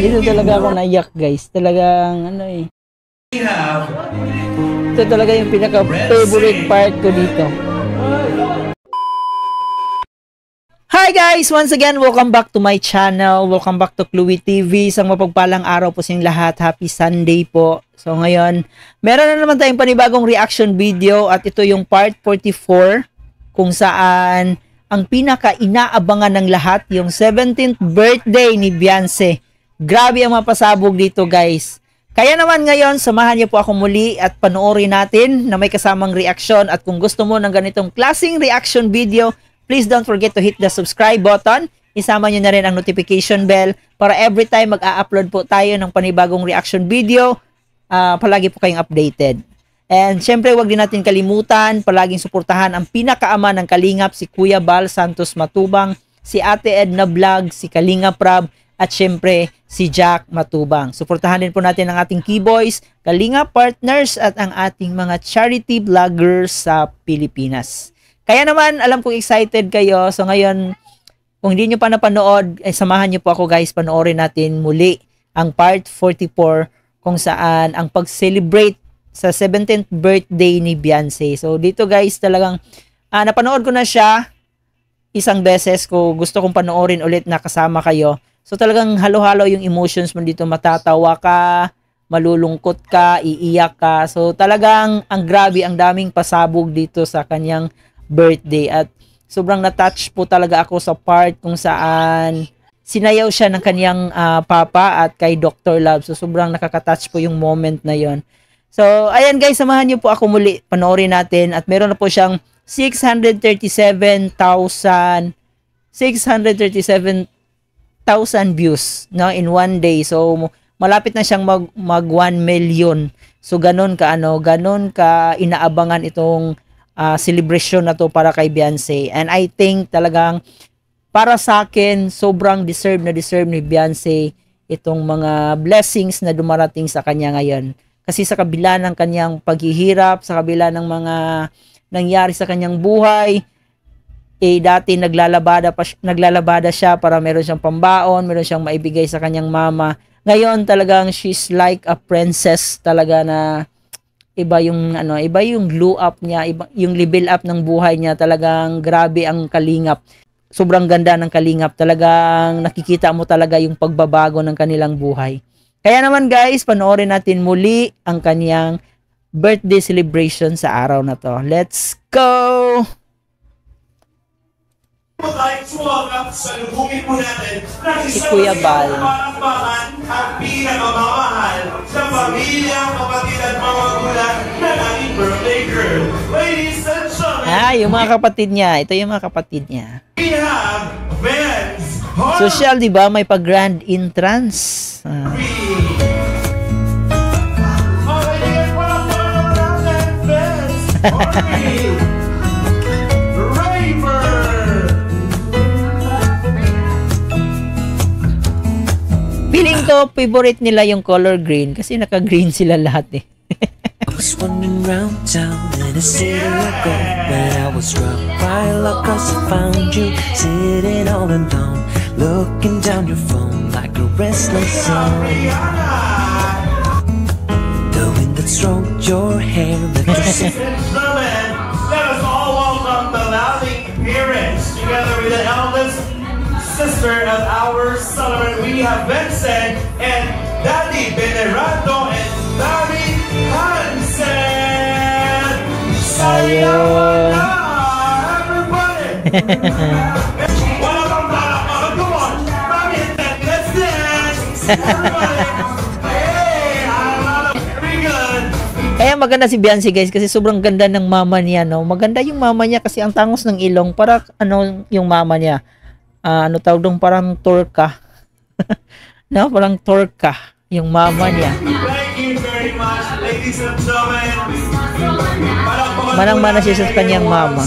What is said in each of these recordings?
Dito talaga ako naiyak, guys. Talagang, ano eh. Ito talaga yung pinaka-favorite part ko dito. Hi guys! Once again, welcome back to my channel. Welcome back to Chloe TV. Isang mapagpalang araw po sa inyong lahat. Happy Sunday po. So ngayon, meron na naman tayong panibagong reaction video at ito yung part 44 kung saan ang pinaka-inaabangan ng lahat, yung 17th birthday ni Beyonce. Grabe ang mapasabog dito, guys. Kaya naman ngayon, samahan niyo po ako muli at panoorin natin na may kasamang reaction. At kung gusto mo ng ganitong klaseng reaction video, please don't forget to hit the subscribe button. Isama nyo na rin ang notification bell para every time mag-a-upload po tayo ng panibagong reaction video, palagi po kayong updated. And syempre, wag din natin kalimutan, palaging suportahan ang pinakaama ng Kalingap, si Kuya Bal Santos Matubang, si Ate Edna Vlog, si Kalingap Rab, at syempre, si Jack Matubang. Suportahan din po natin ang ating Keyboys, Kalingap Partners, at ang ating mga charity vloggers sa Pilipinas. Kaya naman, alam kong excited kayo. So ngayon, kung hindi nyo pa napanood, samahan nyo po ako guys, panoorin natin muli ang part 44 kung saan ang pag-celebrate sa 17th birthday ni Beyonce. So dito guys, talagang napanood ko na siya isang beses ko. Gusto kong panoorin ulit na kasama kayo. So talagang halo-halo yung emotions mo dito. Matatawa ka, malulungkot ka, iiyak ka. So talagang ang grabe, ang daming pasabog dito sa kanyang birthday. At sobrang na-touch po talaga ako sa part kung saan sinayaw siya ng kanyang papa at kay Dr. Love. So sobrang nakaka-touch po yung moment na yon. So ayan guys, samahan niyo po ako muli. Panoorin natin. At meron na po siyang 637,000 views, no, in one day. So malapit na siyang mag 1 million. So ganun ka inaabangan itong celebration na to para kay Beyonce. And I think talagang para sa akin sobrang deserve ni Beyonce itong mga blessings na dumarating sa kanya ngayon. Kasi sa kabila ng kanyang paghihirap, sa kabila ng mga nangyari sa kanyang buhay, dati naglalabada siya para meron siyang pambaon, meron siyang maibigay sa kanyang mama. Ngayon talagang she's like a princess talaga, na iba yung glow up niya, iba yung level up ng buhay niya. Talagang grabe ang Kalingap. Sobrang ganda ng Kalingap. Talagang nakikita mo talaga yung pagbabago ng kanilang buhay. Kaya naman guys, panoorin natin muli ang kanyang birthday celebration sa araw na to. Let's go! Salubungin po natin na si Kuya Bal. Ang pinakamamahal sa pamilya, kapatid at mga magulang ng ating birthday girl. Ladies and gentlemen, yung mga kapatid niya. Ito yung mga kapatid niya. We have Vance. Social, di ba? May pag-grand entrance. Feeling ko, favorite nila yung color green kasi naka-green sila lahat eh. I was wandering round town in a city ago when I was struck by luck 'cause I found you sitting all alone, looking down your phone like a restless soul. The wind that stroked your hair left you. Let us all welcome the loving parents together with the eldest sister of our celebrant. We have Vincent and Daddy Benerato and Daddy Hansen. Sayaw na, everybody! Wala kang palakpakan. Come on, Mommy and Daddy, let's dance! Everybody! Hey, I love it. Very good! Kaya maganda si Beyonce guys kasi sobrang ganda ng mama niya, no? Maganda yung mama niya kasi ang tangos ng ilong. Para yung mama niya. Tawag dong parang torka. No, parang torka yung mama niya. Thank you very much, ladies and gentlemen. Manang-mana siya sa kanyang mama.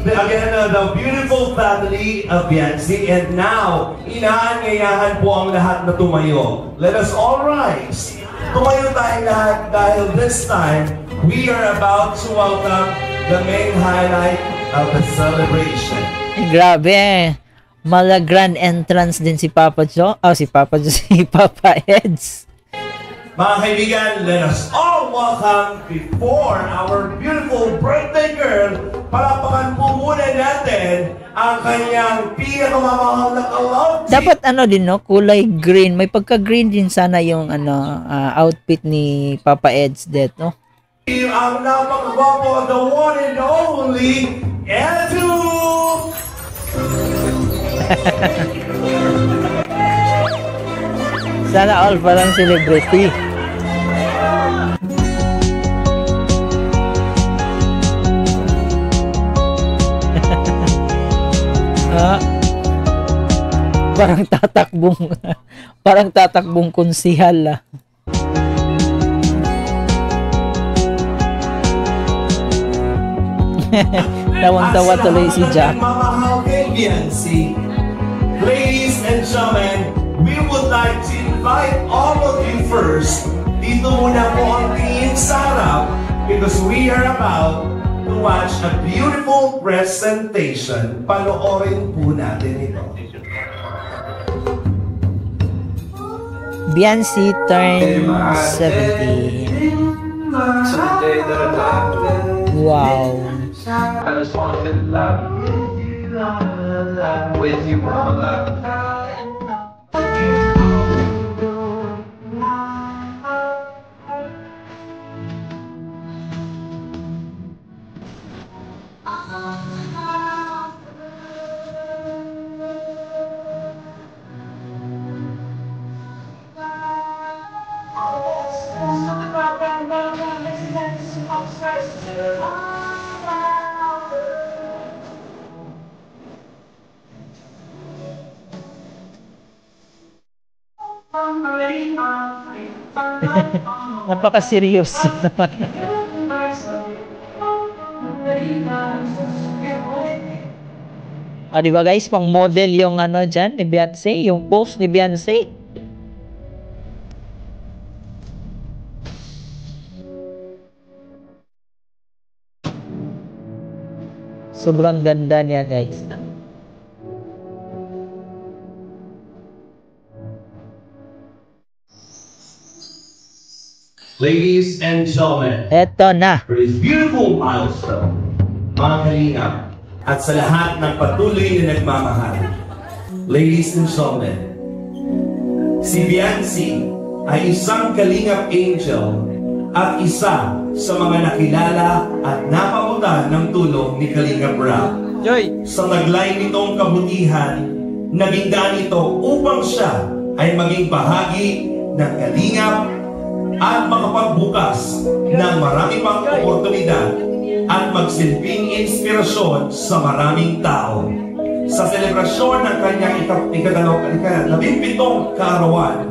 Again, the beautiful family of Beyonce. And now, inaanyayahan po ang lahat na tumayo. Let us all rise. Tumayo tayong lahat dahil this time, we are about to welcome the main highlight of the celebration. Grabe. Mala grand entrance din si Papa Jo. Oh, si Papa Jo, si Papa Eds. Mga kaibigan, let us all welcome before our beautiful birthday girl. Palapakan po muna natin ang kanyang pinakamamahal na ka-love team. Dapat ano din, no? Kulay green. May pagka-green din sana yung outfit ni Papa Eds det, no? Ang napakagwapo, the one and only, Edu! Sana all parang celebrity. Parang tatakbong konsihal. Tawang-tawa tuloy si Jack. Mamahal kay Biancy. Ladies and gentlemen, we would like to invite all of you first. Dito muna po ang tingin sa harap because we are about to watch a beautiful presentation. Panoorin po natin ito. Biancy turned 17. Wow. I just want to love with you all love. Napaka-seryoso naman. Ah, di ba guys, pang model yung ano dyan ni Beyonce, yung post ni Beyonce. Sobrang ganda niya guys. Ladies and gentlemen, Eto na. for this beautiful milestone, mga kalingap, at sa lahat ng patuloy na nagmamahal. Ladies and gentlemen, si Biancy ay isang kalingap angel at isa sa mga nakilala at napamutan ng tulong ni Kalingap Rap. Sa taglay nitong kabutihan, naging daan ito upang siya ay maging bahagi ng kalingap at makapagbukas ng marami pang oportunidad at magsilbing inspirasyon sa maraming tao. Sa selebrasyon ng kanyang ika-17 kaarawan,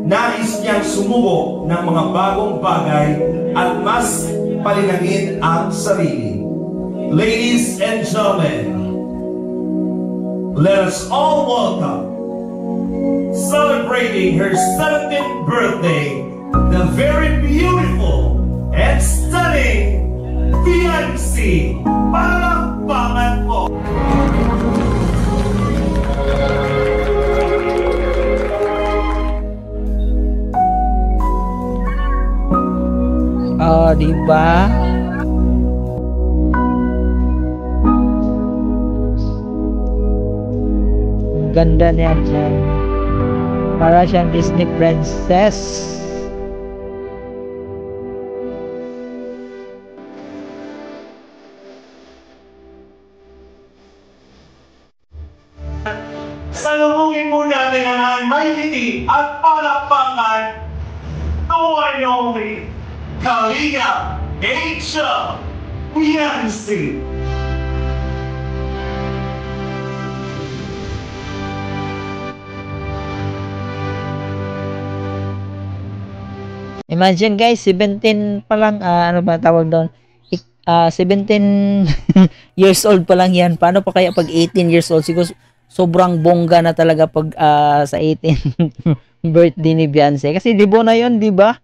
nais niyang sumubok ng mga bagong bagay at mas palinangin ang sarili. Ladies and gentlemen, let us all welcome, celebrating her 17th birthday, the very beautiful and stunning Biancy. Palakpakan po! Oh, diba? Ang ganda niya dyan. Para siyang Disney princess. Salubungin mo natin ang mahiniti at palakpakan to one and only Kalingap Angel Biancy. Imagine guys, 17 pa lang, ano ba tawag doon? 17 years old pa lang yan. Paano pa kaya pag 18 years old? Siguro sobrang bongga na talaga pag sa 18 birthday ni Beyonce. Kasi dibo na yon, di ba?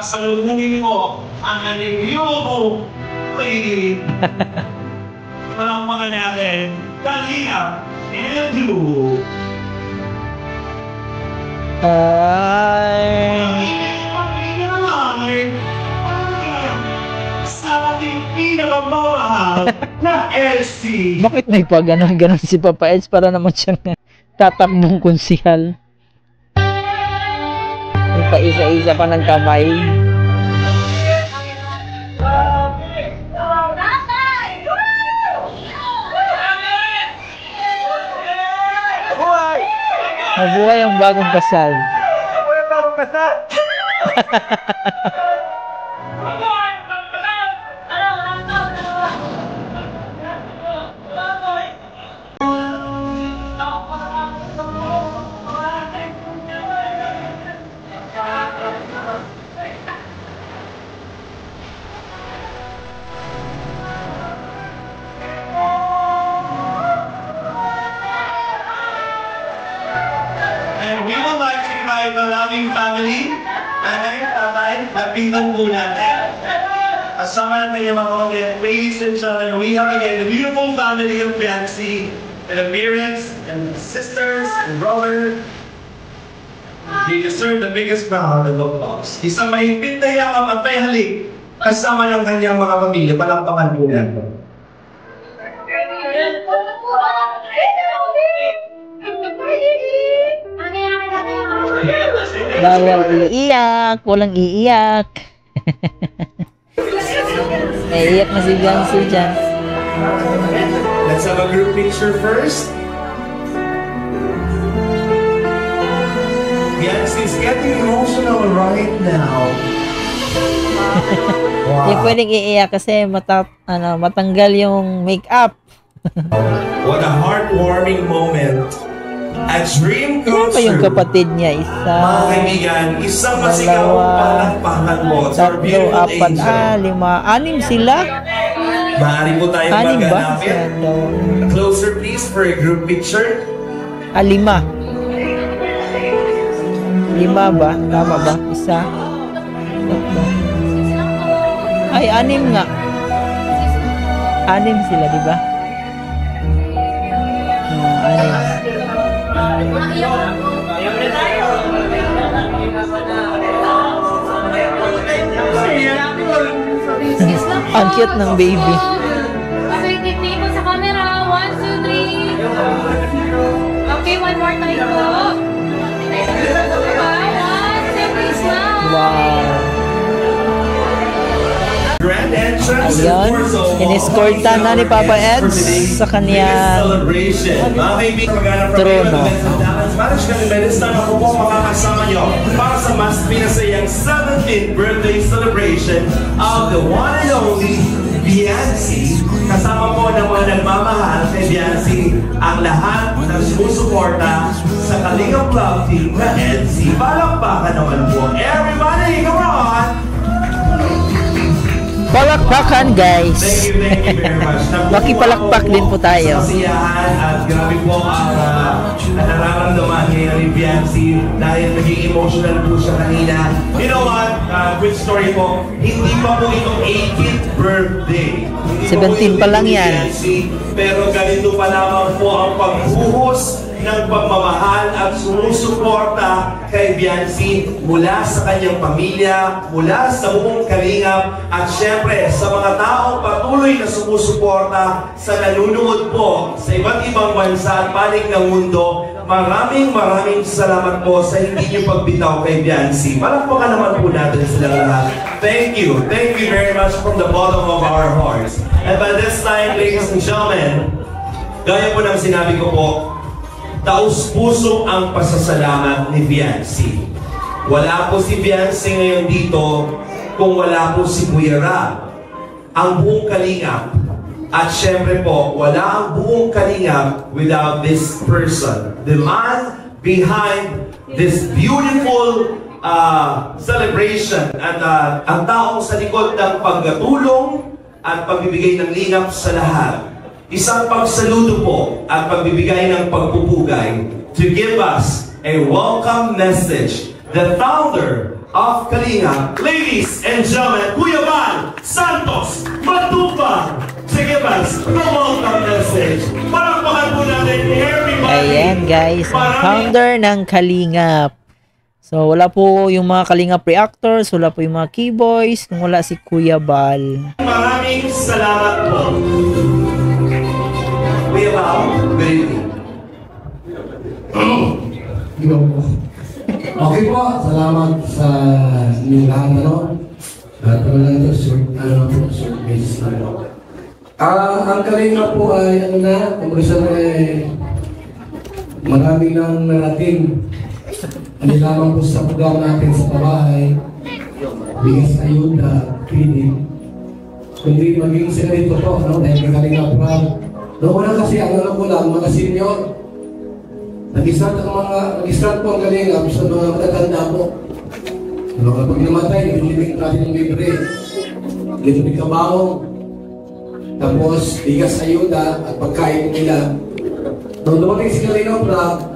Sasalubungin mo ang nangyayong lady. Walang mga natin, Kalinga and Blue. Sa ating pinakamahal na LC. Bakit may pa ganon si Papa Eds para naman siyang tatakbong konsihal? May pa isa-isa pa ng kamay. Mabuhay ang bagong kasal. And we would like to invite the loving family, nanay, tatay, na pinong po natin. Kasama natin yung mga kapatid, ladies and gentlemen, we have again the beautiful family of Biancy, and the parents, and sisters, and brother. They deserve the biggest crown of the applause. Isang mahigpit na yakap at may halik, kasama ng kanyang mga pamilya, palakpakan po natin. Bawal iiyak, walang iiyak. Naiiyak na si Biancy dyan. Let's have a group picture first. Biancy's getting emotional right now. Hindi pwedeng iiyak kasi matanggal yung makeup. What a heartwarming moment. A dream Yan come pa yung true. kapatid niya, isa, Mga kaibigan, isang masigaw palakpakan mo to our tatlo, beautiful apat, angel. lima, anim sila. Maaari po tayong Anim ba? maghanapin. Closer please for a group picture. Lima. Lima ba? Tama ba? Isa. Tatlo. Ay, anim nga. Anim sila, di ba? Anim. Ang cute ng baby. Perfect po sa camera. 1, 2, 3. Okay, one more time po. 1, 2, 3, Wow. Grand entrance Ayun, in-escortan na ni Papa Eds sa kanyang celebration. Mga kaibigan, maghanap from trono. Spanish kami by this time ako po makakasama nyo para sa mas pinasayang 17th birthday celebration of the one and only Biancy. Kasama po ng mga nagmamahal kay Biancy ang lahat ng sumusuporta sa Kalingap Club Team na NC. Palakpakan naman po. Everybody, come on! Palakpakan, guys. Thank you very much. Makipalakpak din po tayo. Sa kasiyahan at grabe po ang nararamdaman ngayon ni Biancy dahil naging emotional po siya kanina. You know what? Quick story po, hindi pa po itong 18th birthday. Hindi 17 pa lang yan. Biancy, pero ganito pa lamang po ang pagbuhos ng pagmamahal at sumusuporta kay Biancy mula sa kanyang pamilya, mula sa buong Kalingap, at syempre sa mga taong patuloy na sumusuporta sa nanunood po sa iba't ibang bansa at panig ng mundo. Maraming salamat po sa hindi niyo pagbitaw kay Biancy. Palakpakan naman po natin silang lahat. Thank you very much from the bottom of our hearts. And by this time, ladies and gentlemen, gaya po ng sinabi ko po, taus-puso ang pasasalamat ni Biancy. Wala po si Biancy ngayon dito kung wala po si Kuya Rab. Ang buong Kalingap. At syempre po, wala ang buong Kalingap without this person. The man behind this beautiful celebration. At ang taong sa likod ng pagkatulong at pagbibigay ng lingap sa lahat. Isang pagsaludo po at pagbibigay ng pagpupugay to give us a welcome message. The founder of Kalinga, ladies and gentlemen, Kuya Van Santos Matubang. Sige, Vans, welcome na stage. Palakpakan po natin everybody. Ayan guys, ang founder ng Kalingap. So wala po yung mga Kalingap reactors, wala po yung mga keyboys, kung wala si Kuya Bal. Maraming salamat po. Kuya Val, good evening. Okay po, salamat sa inyong lahat, ano? At ano lang ito, short basis na po. Ang Kalinga po ay, ano na, kumulisa na marami nang narating. Hindi lamang po sa program natin sa pabahay, bigas ayuda, feeding. Kundi maging sila dito po, no? Dahil may Kalinga po. Noong una kasi, ang alam ko lang, mga senior, nag-start po ang Kalinga sa mga matatanda po. Kapag namatay, nilibig natin ng libre. Libre kabaong. Tapos, bigas ayuda at pagkain nila. Nung dumating si Kalinga Prab,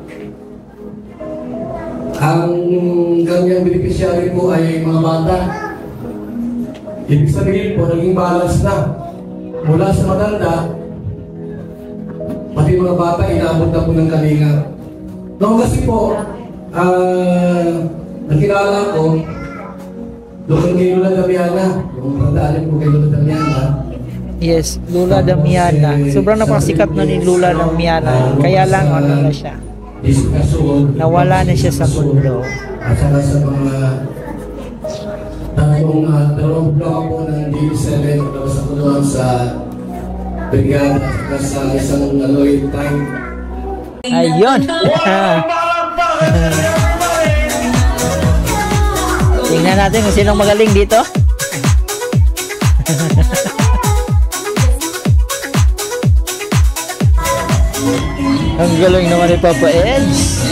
ang ganyang beneficiary po ay mga bata. Ibig sabihin po, naging balance na. Mula sa matanda, pati mga bata, inaabot na po ng Kalinga. Noong kasi po, nakilala ko, doon kay Lola Damiana. Kung pagdaanin po kay Lola Damiana. Yes, Lola Damiana. Sobrang napakasikat na ni Lola Damiana. Kaya lang, ano na siya. Nawala na siya sa mundo. At saka sa mga dalawang blok po ng DB7, sa kulungan sa brigada at sa isang loyal time. Ayun. Tingnan natin kung sinong magaling dito. Ang galing naman ni Papa Edge.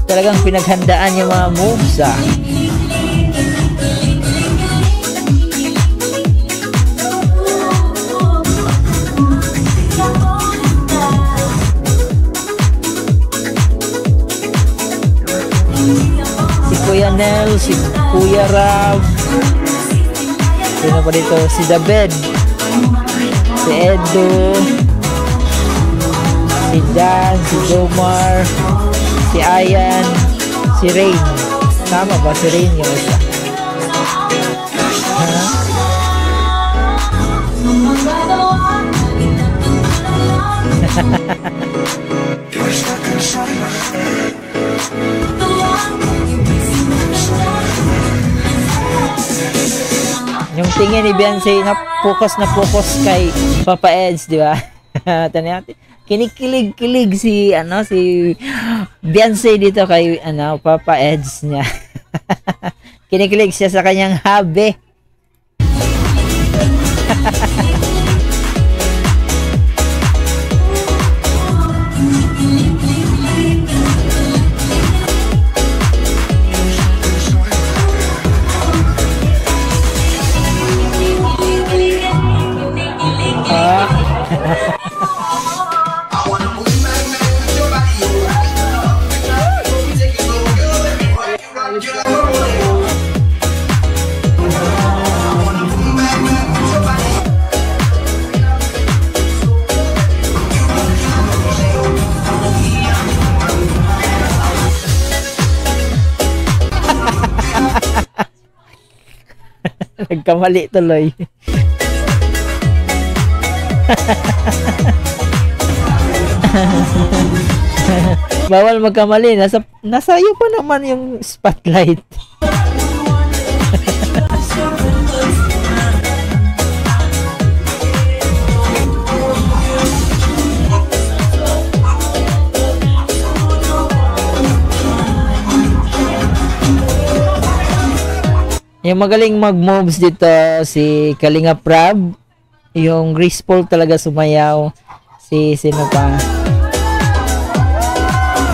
Talagang pinaghandaan yung mga moves ah. Si Kuya Nel, si Kuya Rab. Sino pa dito? Si David. Si Edo. Si Dan, si Jomar, si Ayan, si Rain. Tama ba? Si Rain yung isa. Yung tingin ni Beyonce na focus kay Papa Eds, di ba? Tanya natin. Kinikilig-kilig si Beyonce dito kay Papa Eds niya. Kinikilig siya sa kanyang habi. Nagkamali tuloy. Bawal magkamali. Nasa iyo pa naman yung spotlight. Yung magaling mag-moves dito si Kalinga Prab, yung graceful talaga sumayaw. Sino pa?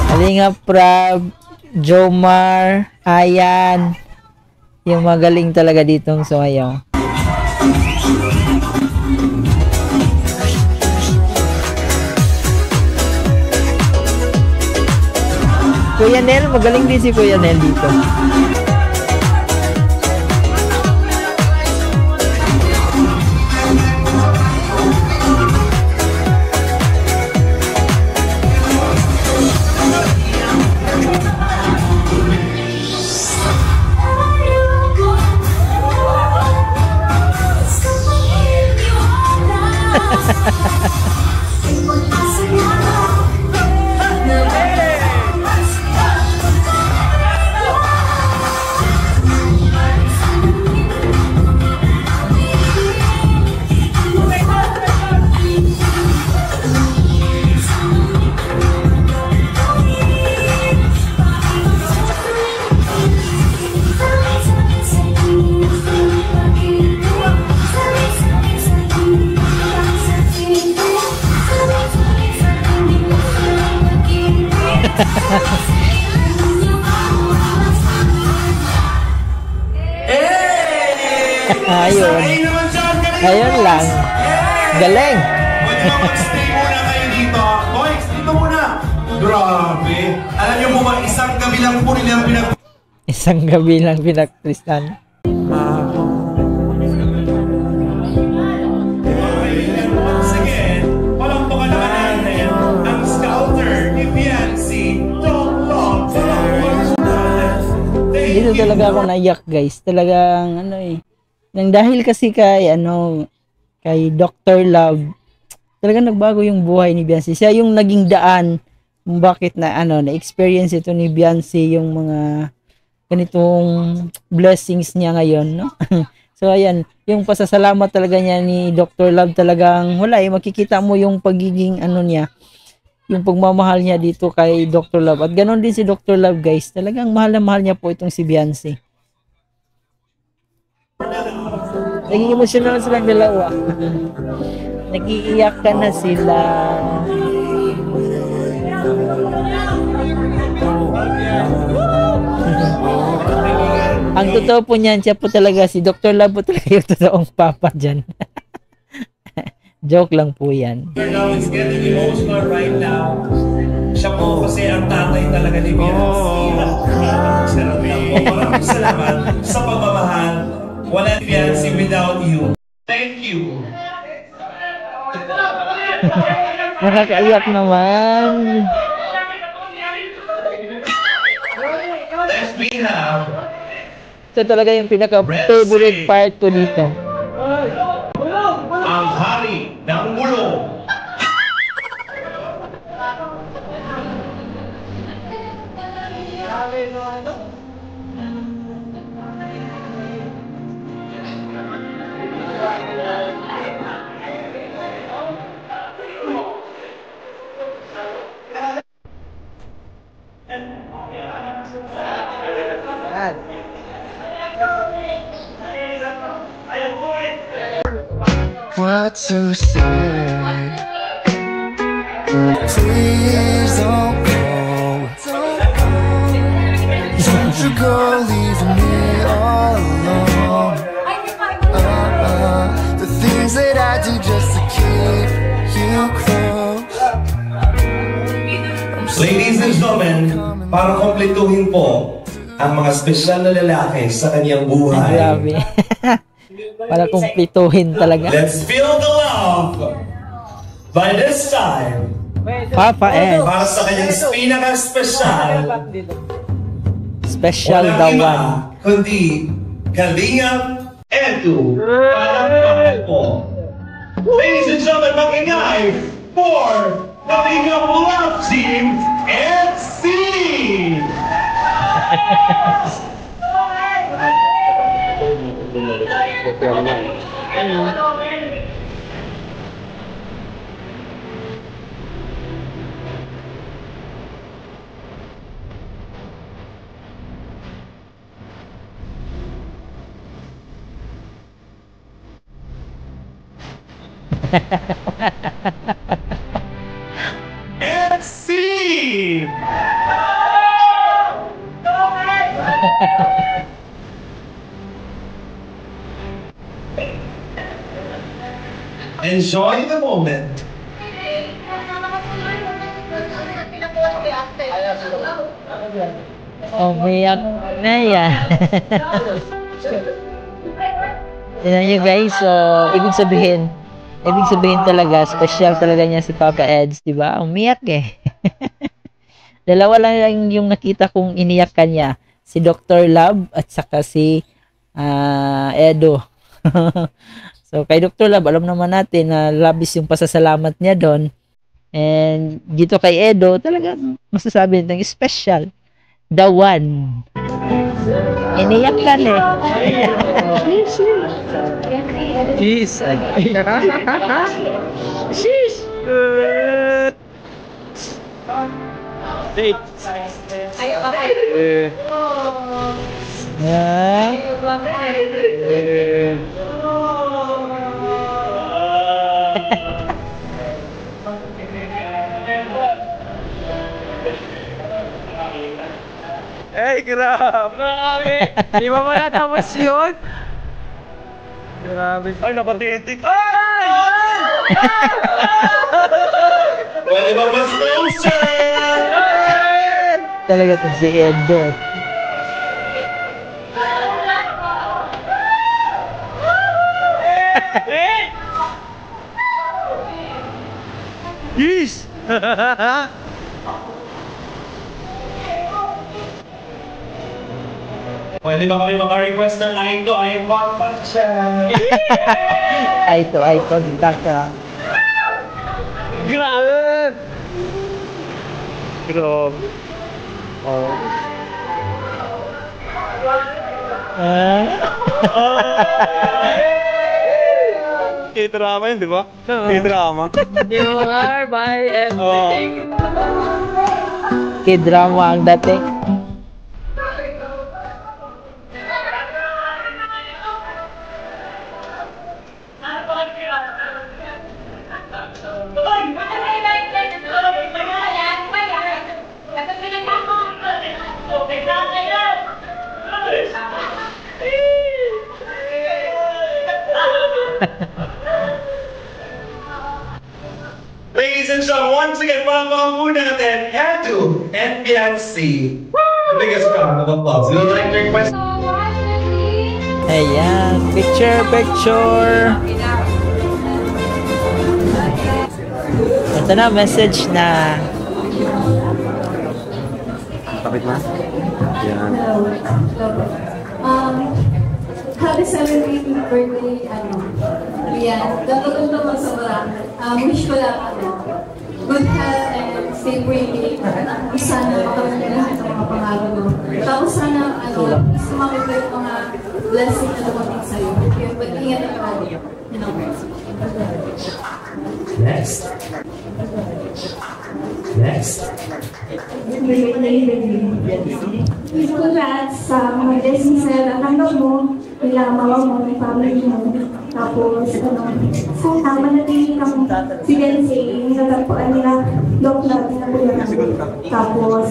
Kalinga Prab, Jomar, Ayan, yung magaling talaga ditong sumayaw. Kuya Nel, magaling din si Kuya Nel dito. Ayun. Ayun naman dyan, galing Ayun boys. lang. Galing. Pwede ba mag-stay muna kayo dito? Boys, dito muna. Grabe. Alam niyo po ba, isang gabi lang po nilang Isang gabi lang pinagtristan. Once again, palakpakan naman natin ang scouter ni Biancy. Don't love. Dito talaga ako naiyak, guys. Talagang ano eh. Nang dahil kasi kay kay Dr. Love, talagang nagbago yung buhay ni Biancy. Siya yung naging daan kung bakit na-experience ito ni Biancy yung mga ganitong blessings niya ngayon, no? So ayan, yung pasasalamat talaga niya ni Dr. Love, talagang wala eh, makikita mo yung pagiging niya, yung pagmamahal niya dito kay Dr. Love. At ganoon din si Dr. Love, guys. Talagang mahal na mahal niya po itong si Biancy. Naging emotional na silang dalawa. Nag-iiyak ka na sila. Ang totoo po niyan, siya po talaga, si Dr. Love po talaga yung totoong papa dyan. Joke lang po yan. Now it's getting emotional right now. Siya po kasi ang tatay talaga ni Biancy. Maraming salamat sa pagmamahal. Wala Biancy without you. Thank you. Nakakaiyak naman. Next we have Ito talaga yung pinaka-favorite part ko dito. ang hari ng mulo. What to say? Please don't go. Don't you go leaving me all alone. The things that I do just to keep you close. Ladies and gentlemen, para kompletuhin po ang mga espesyal na lalaki sa kanyang buhay. Grabe. Para kumplituhin talaga. Let's feel the love. By this time, Papa Ed. para sa kanyang pinaka-special, Special walang daw iba, one. kundi Kalingap Edu. Palakpakan po. Ladies and gentlemen, mag-ingay for Kalingap Love Team FC! FC! Enjoy the moment. Umiyak na yan. Tignan nyo guys, so ibig sabihin talaga, special talaga niya si Papa Eds, di ba? Umiyak eh. Dalawa lang yung nakita kong iniyak kanya, si Dr. Love at saka si Edo. So kay Dr. Love, alam naman natin na labis yung pasasalamat niya doon. And dito kay Edo, talagang masasabi nitong special. The one. Iniyak ka eh. Jeez. Sheesh. Hey. Yeah. Ay, grabe. Di ba mo natapos yun? Grabe. Ay, napatitik. Pwede ba mas closer? Talaga to si Edo. Yes. Pwede ba kami maka-request ng Aito? Ay, pa siya. Ay to, taka. Grabe. Grabe. Oh. K-drama yun, di ba? K-drama. You are my everything. K-drama ang dating. Ladies and gentlemen, once again, welcome muna natin, Edu and Biancy. The biggest round of applause. Would you like to request? Ayan, picture. Ito na, message na. Kapit na? Yan. Happy 17th birthday, Rian. Datulog naman sa marami. Wish ko lang, good health and stay brave. Sana makaroon na lahat ng mga pangarap mo. Tapos sana, sumamit ko yung mga blessing na dumating sa'yo. Kaya mag-ingat ang marami. Next. Congrats sa mga blessings na natanggap mo, nila mama mo, may family mo. Tapos, manatili kang fiancé, natagpuan nila, doktor, tapos,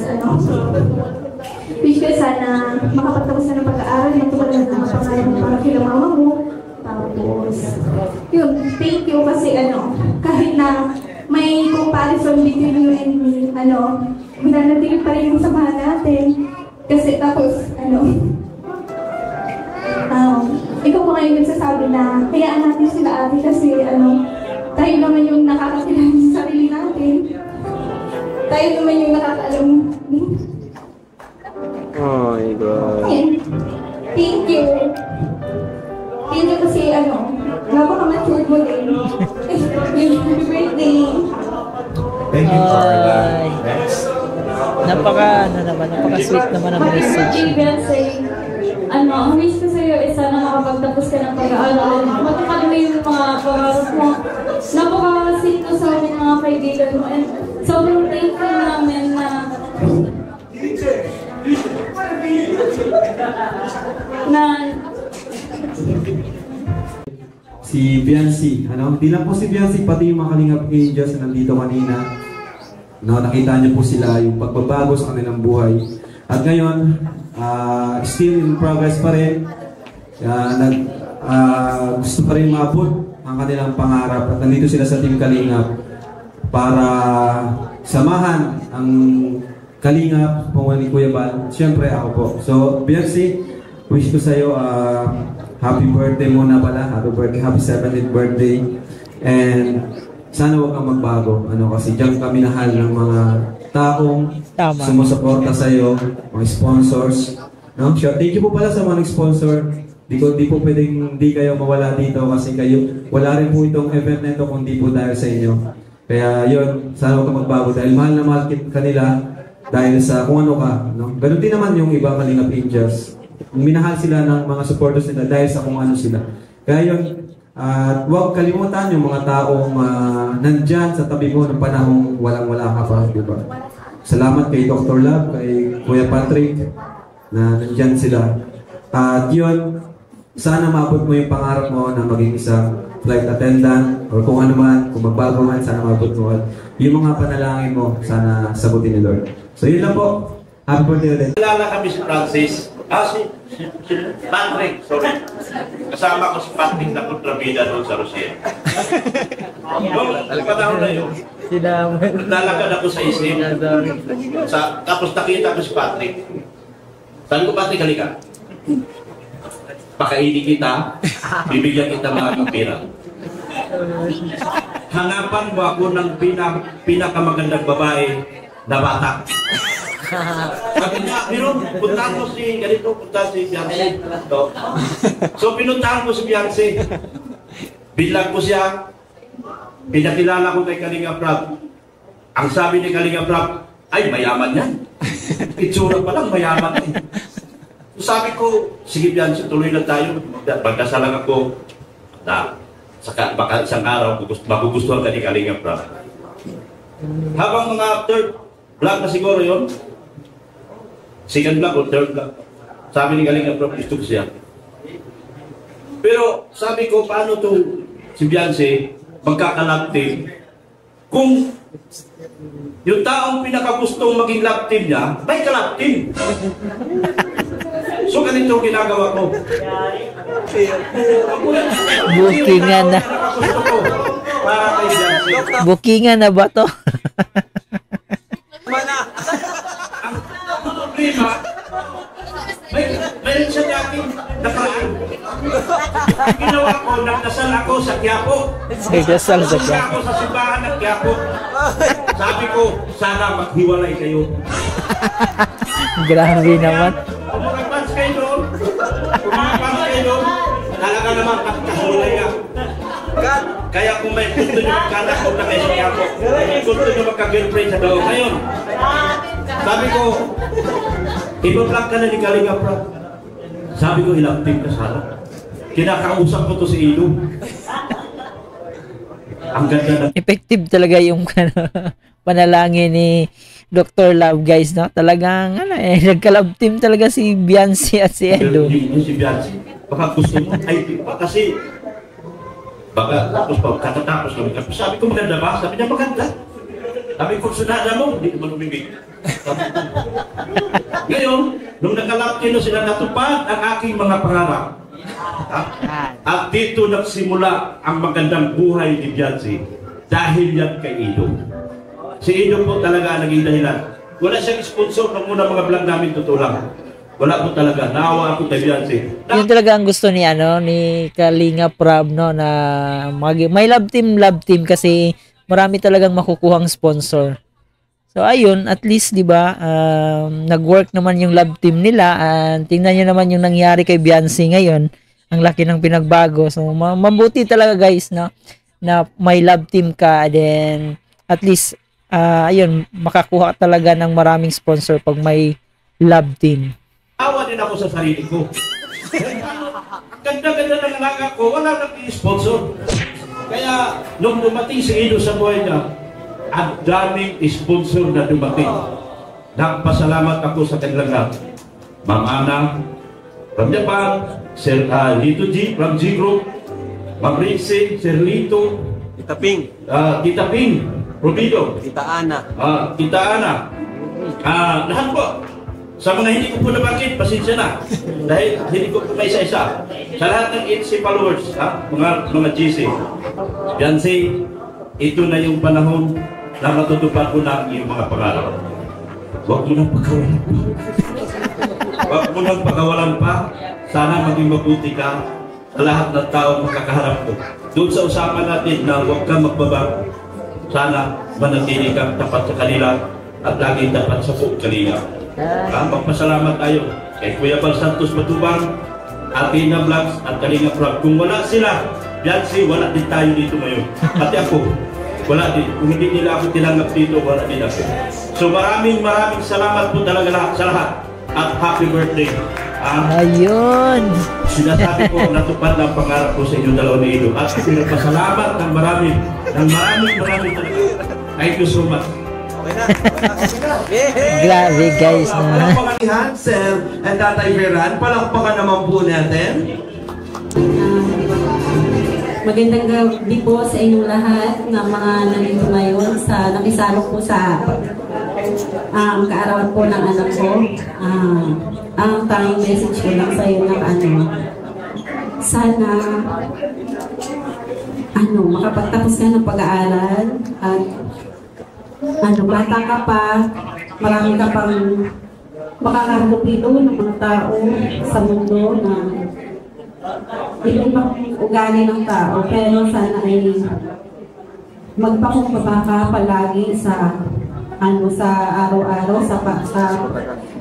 wish ko sana makapagtapos na ng pag-aaral, matulad ng mga pangalan mo para kila mama mo. Tapos, yun, thank you kasi kahit na may comparison between you and me, mananatili pa rin yung samahan natin. Kasi tapos, ikaw pa ngayon nagsasabi na hayaan natin sila ate kasi tayo naman yung nakakakilala sa sarili natin. Tayo naman yung nakakaalam. Oh my God. Thank you. Thank you kasi napaka-matured mo din. Happy birthday. Thank you, Carla. Next. Napaka-sweet naman ang message. Ang wish ko sa'yo is sana makapagtapos ka ng pag-aaral. Matukan mo yung mga pangarap mo. Napaka-sweet ko sa amin mga kaibigan mo. And sobrang thankful namin na si Biancy, di lang po si Biancy, pati yung mga Kalingap Angels na nandito kanina. Nakita niyo po sila yung pagbabago sa kanilang buhay. At ngayon, still in progress pa rin. Gusto pa rin maabot ang kanilang pangarap. At nandito sila sa Team Kalingap para samahan ang Kalingap, pangunan ni Kuya Bal, siyempre ako po. So, Beyonce, wish ko sa'yo happy birthday muna pala. Happy birthday, happy 70th birthday. And sana huwag kang magbago. Kasi diyan kami minahal ng mga taong sumusuporta sa'yo, mga sponsors. No? Thank you po pala sa mga sponsor. Di po pwedeng di kayo mawala dito kasi kayo, wala rin po itong event na ito kung di po dahil sa inyo. Kaya yun, sana huwag kang magbago dahil mahal na mahal kanila dahil sa kung ano ka. No? Ganun din naman yung iba Kalingap Angels. Minahal sila ng mga supporters nila dahil sa kung ano sila. Kaya yun, huwag kalimutan yung mga taong nandyan sa tabi mo ng panahong walang-wala ka pa. Diba? Salamat kay Dr. Love, kay Kuya Patrick, na nandyan sila. At yun, sana maabot mo yung pangarap mo na maging isang flight attendant or kung ano man, kung magbago man, sana maabot mo. Yung mga panalangin mo, sana sagutin ni Lord. So yun lang po. Happy birthday ulit. Kilala kami si Francis. Si Patrick, sorry. Kasama ko si Patrick na kontrabida doon sa Rosia. Noong panahon na yun, nalakad ako sa isip. Tapos nakita ko si Patrick. Sabi ko, Patrick, halika. Pakainin kita, bibigyan kita mga pera. Hanapan mo ako ng pinakamagandang babae na bata. Sabi niya, puntahan mo si ganito, puntahan si Beyonce. So pinuntahan ko si Beyonce. Bilang ko siya, pinakilala ko kay Kalingap Rob. Ang sabi ni Kalingap Rob, ay mayaman yan. Itsura pa lang, mayaman yan. So sabi ko, sige Beyonce, tuloy na tayo. Pagkasalang ako na baka isang araw magugustuhan ka ni Kalingap Rob. Habang mga third vlog na siguro yun, second vlog o third vlog, sabi ni Kalingap Rob, gusto ko siya. Pero sabi ko, paano to si Beyonce magkakalab team kung yung taong pinakagustong maging love team niya, may kalab team. So ganito ginagawa ko. Bookingan na. Bookingan na ba to? Ang problema, mayroon siya dating nakaraan. Ginawa ko, nagdasal ako sa Quiapo. Nagdasal sa Quiapo. Ako sa simbahan ng Quiapo. Sabi ko, sana maghiwalay kayo. Grabe naman. Kung mga fans kayo doon, talaga naman magkahiwalay ka. Kaya kung may gusto nyo magkanak, huwag na kayo sa Quiapo. Gusto nyo magka-girlfriend sa doon. Ngayon, sabi ko, iba-vlog ka na ni Kalingap Rob. Sabi ko, ilang team ka sana. Kinakausap ko to si Ido. Ang ganda na. Effective talaga yung panalangin ni Dr. Love, guys, no? Talagang, nagka-love team talaga si Beyonce at si Edo. Si Beyonce. Baka gusto mo, kasi, baka tapos pa, katatapos kami. Sabi ko, maganda ba? Sabi niya, maganda. Sabi ko, sunada mo, hindi naman umibig. Ngayon, nung naka-love team sila, natupad ang aking mga pangarap. At dito nagsimula ang magandang buhay ni Beyonce dahil yan kay Ido. Si Ido po talaga naging dahilan. Wala siyang sponsor ng muna mga vlog namin, totoo lang. Wala po talaga. Naawa ako kay Beyonce. Yun talaga ang gusto ni Kalingap Rob, no, na may love team kasi marami talagang makukuhang sponsor. So ayun, at least 'di ba, nag-work naman yung love team nila, and tingnan niyo naman yung nangyari kay Beyonce ngayon. Ang laki ng pinagbago. So mabuti talaga, guys, no, na may love team ka, then at least ayun, makakuha talaga ng maraming sponsor pag may love team. Awa din ako sa sarili ko. Ang ganda-ganda ng alaga ko, wala nang i-sponsor. Kaya nung dumating si Ido sa buhay niya, ang daming sponsor na dumating. Nagpasalamat ako sa kanilang lahat. Ma'am Ana from Japan, Sir Lito G from G Group, Ma'am Rinse, Sir Lito, Tita Ping, Tita Ping, Rubido, Tita Ana, Tita Ana, lahat po. Sa mga hindi ko po nabanggit, pasensya na. Dahil hindi ko po may isa-isa. Sa lahat ng ETC followers, mga GC, Beyonce, ito na yung panahon na matutupad ko na yung mga pangarap. Huwag mo nang pagkawalan pa. Huwag mo nang pagkawalan pa. Sana maging mabuti ka sa lahat ng tao makakaharap ko. Doon sa usapan natin na huwag kang magbabago. Sana manatili kang tapat sa kanila at laging tapat sa buong kanila. Magpasalamat tayo kay Kuya Bal Santos Matubang, Athena Vlogs at Kalinga Vlog. Kung wala sila, Biancy, wala din tayo dito ngayon. Pati ako, wala din. Kung hindi nila ako tinanggap dito, wala din ako. So maraming salamat po talaga sa lahat. At happy birthday. Ayun. Sinasabi ko, natupad ang pangarap ko sa inyo dalawa ni Ido. At pinagpasalamat ng maraming talaga. Thank you so much. Grabe guys na. Palakpakan ni Hansel at Tatay Veran. Palakpakan naman po natin. Magandang gabi po sa inyong lahat ng mga nandito ngayon sa nakisalok po sa kaarawan po ng anak ko. Ang tanging message ko lang sa iyo ng sana makapagtapos ka ng pag-aaral at bata ka pa, marami ka pang makakarap dito ng mga tao sa mundo na ibang ugali ng tao, pero sana ay magpakumbaba ka palagi sa sa araw-araw,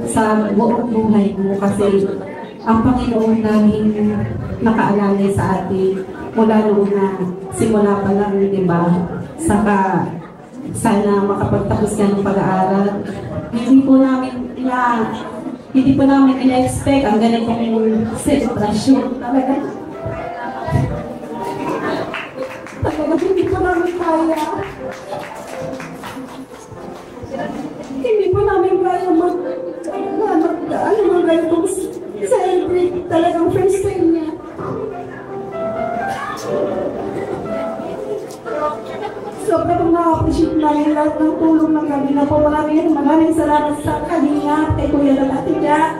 sa buong buhay mo, kasi ang Panginoon namin nakaalala sa atin mula noon na simula pa lang, di ba? Saka sana makapagtapos ka ng pag-aaral. Hindi po namin ina-expect ang ganitong selebrasyon. Talaga hindi po namin kaya. Hindi po namin kaya ganitong celebrate. Talagang first time niya. Sobrang na-appreciate namin lahat ng tulong ng Kalinga po. Maraming salamat sa Kalinga, kay Kuya Lalatiga,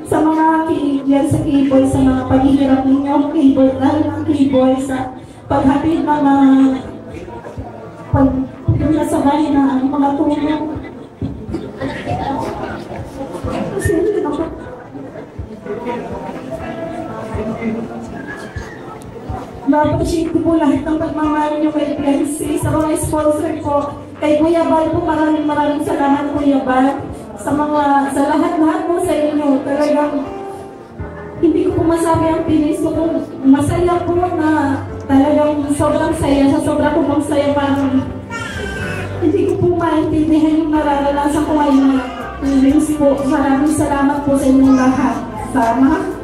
sa mga kaibigan sa keyboard, sa mga paghihirap ninyo, keyboard, lalo ng keyboard, sa paghatid mga pagkasabay na mga tulong. Na-appreciate ko po lahat ng pagmamahal niyo kay Biancy, sa mga sponsor ko, kay Kuya Bal po, maraming salamat Kuya Bal, sa lahat po sa inyo. Talagang hindi ko po masabi ang pinis ko. Masaya po na talagang sobrang saya, sa sobra ko pong saya, parang hindi ko po maintindihan yung nararanasan ko ngayon. Maraming salamat po sa inyong lahat, sa mga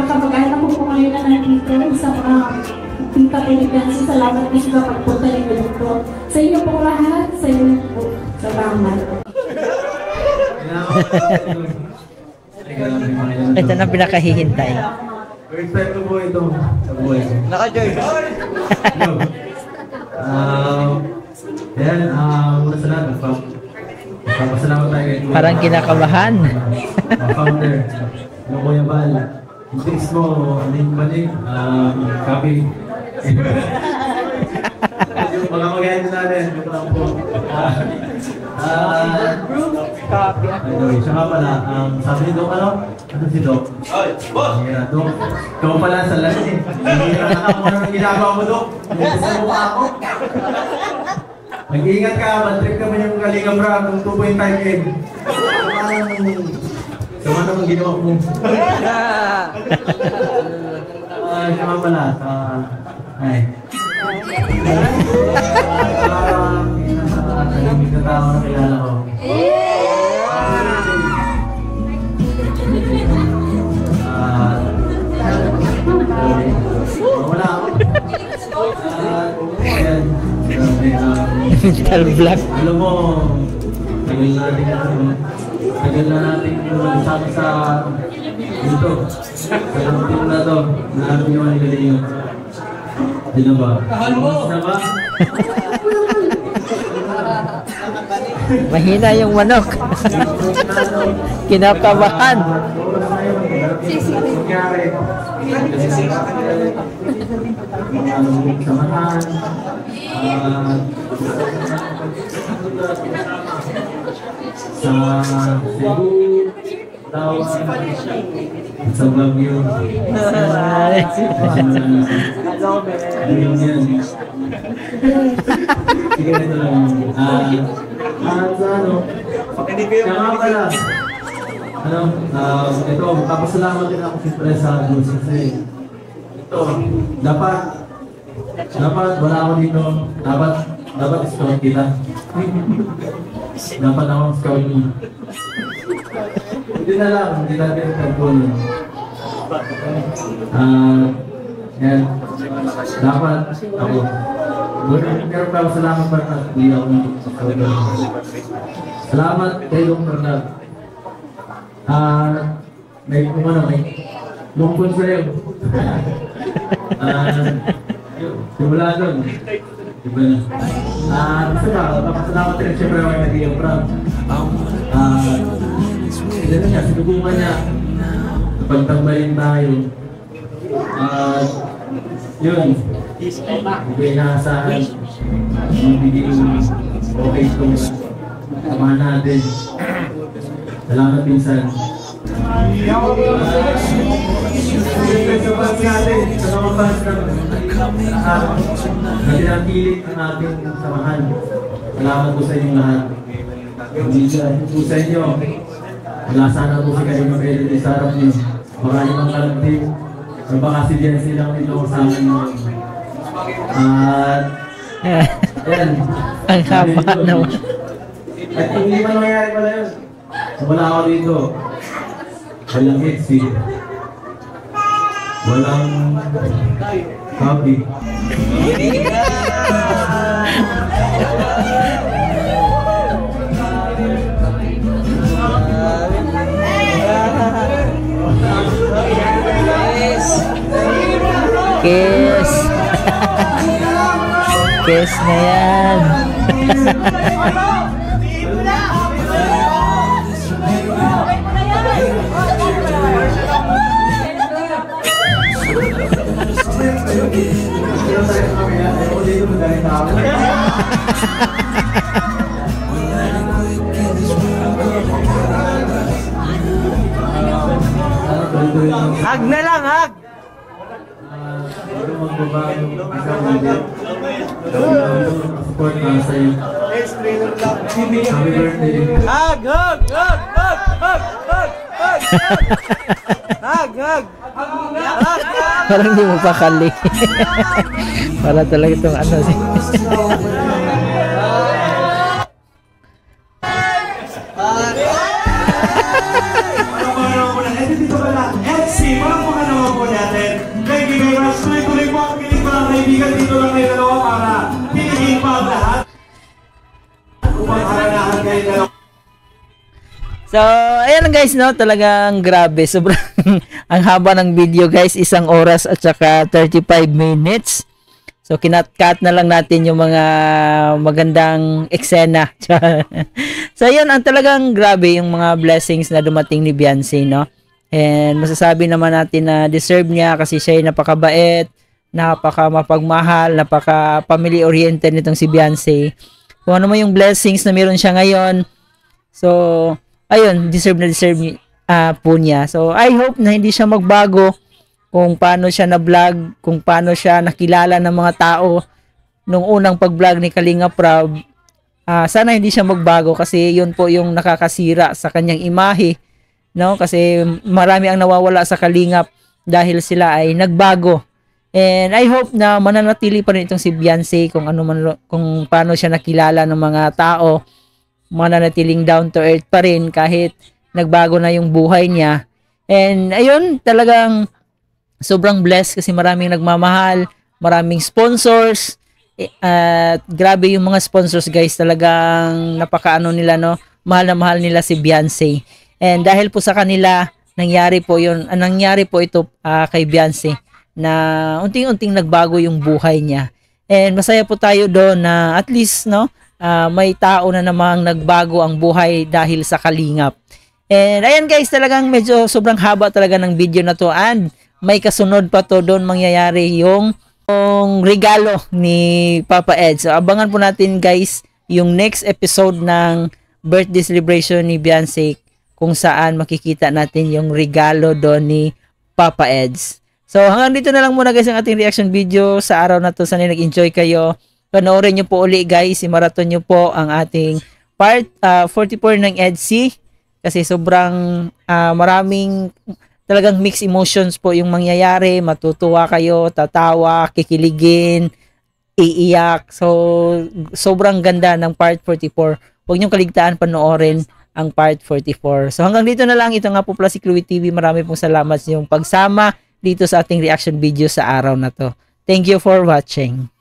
kamag-anak ko po ngayon na nandito, sa mga tita Pilipinas, salamat po sa pagpunta ninyo dito. Sa inyo po lahat, sa inyo po. Salamat. Ito na pinakahihintay. Respeto po ito sa buhay. Naka-join. Muna sa lahat, magpapasalamat tayo kay Kuya. Parang kinakabahan. Founder, yung Kuya Bal. Yung tips mo, balik, copy. Mga mag-end natin, ito lang po. Copy. Siya nga pala, sabi ni Doc, ano si Doc? Ay, boss! Doc, ikaw pala sa lahat eh. Hindi na ako ng ginagawa mo, Doc. Sa mukha ako. Mag-iingat ka, mag-trip ka ba yung Kalinga Vlog kung 2.5M. Sama naman ginawa mo. Siya nga pala, tahimik na tao na kilala ko. Wala ako. Ayan. Digital vlog. Alam mo, tagal na natin sama sa dito. Sa team na to, naharap nyo ang galing. Di na ba? Kamusta ba? Mahina yung manok. Kinakabahan. samahan, sa Cebu, Tawag, sa Baguio. Ayun yan. Sige nito lang. Sa ano, kaya nga pala, ito, papasalamat din ako siyempre sa Diyos kasi ito, dapat wala ako dito, dapat scout kita. Dapat akong scout mo. Hindi na lang, hindi natin pag-tulong. Yan, dapat ako. Pero salamat pa na hindi ako nag-scout. Salamat kay Dr. Nag. May lungkon sa'yo. Simula doon. Diba na? Basta ba, papasalamat rin siyempre ako yung naging proud. Dito niya, sinubukan niya. Pagtambalin tayo. Yun. Hindi inaasahan. Hindi okay itong samahan natin. Salamat pinsan. Natinatilit ang ating samahan. Salamat po sa inyong lahat. Po sa inyo. Wala sana po si Kalimang Edit sa harap niyo. Maraming mga kalagting. Or baka si Biansi lang dito sa amin. Yan. Ang haba naman. At hindi man nangyari pala yun. Wala ako dito. Walang Etsy. Walang copy. Kiss. Kiss na yan. Hag na lang, hag! Support na sa'yo. Happy birthday. Hag, hag, hag, hag, hag, hag, hag, hag, hag, hag. Parang hindi mo pakali. Para talaga itong ano si Dito pala, Etsy, palakpakan naman po natin. Thank you very much. Tuloy-tuloy po ang piling mga kaibigan dito lang kayo dalawa para pinigin pa ang lahat. Upang karanahan kayo dalawa. So, ayan lang guys, no? Talagang grabe. Sobrang ang haba ng video guys. 1 oras at saka 35 minutes. So, kinat-cut na lang natin yung mga magandang eksena. So, ayun, ang talagang grabe yung mga blessings na dumating ni Beyonce, no? And masasabi naman natin na deserve niya kasi siya ay napakabait, napaka-mapagmahal, napaka-family-oriented nitong si Beyonce. Kung ano mo yung blessings na meron siya ngayon. So, ayun, deserve po niya. So, I hope na hindi siya magbago kung paano siya na-vlog, kung paano siya nakilala ng mga tao nung unang pag-vlog ni Kalinga Prab. Sana hindi siya magbago kasi yun po yung nakakasira sa kanyang imahe, no? Kasi marami ang nawawala sa Kalingap dahil sila ay nagbago. And I hope na mananatili pa rin itong si Beyonce kung paano siya nakilala ng mga tao, mananatiling down to earth pa rin kahit nagbago na yung buhay niya. And ayun, talagang sobrang blessed kasi maraming nagmamahal, maraming sponsors. At grabe yung mga sponsors guys, talagang napakaano nila, no? Mahal na mahal nila si Beyonce. And dahil po sa kanila, nangyari po ito kay Beyonce na unting-unting nagbago yung buhay niya. And masaya po tayo doon na at least, no, may tao na namang nagbago ang buhay dahil sa Kalingap. And ayan guys, talagang medyo sobrang haba talaga ng video na to and may kasunod pa to doon mangyayari yung regalo ni Papa Ed. So abangan po natin guys yung next episode ng birthday celebration ni Beyonce kung saan makikita natin yung regalo doon ni Papa Eds. So hanggang dito na lang muna guys ang ating reaction video sa araw na to. Sana nag-enjoy kayo. Panoorin nyo po uli guys, i-marathon nyo po ang ating part 44 ng EDC kasi sobrang maraming talagang mixed emotions po yung mangyayari. Matutuwa kayo, tatawa, kikiligin, iiyak. So sobrang ganda ng part 44. Huwag nyo kaligtaan panoorin ang part 44. So hanggang dito na lang. Ito nga po pala si Chloe TV. Marami pong salamat sa inyong pagsama dito sa ating reaction video sa araw na to. Thank you for watching.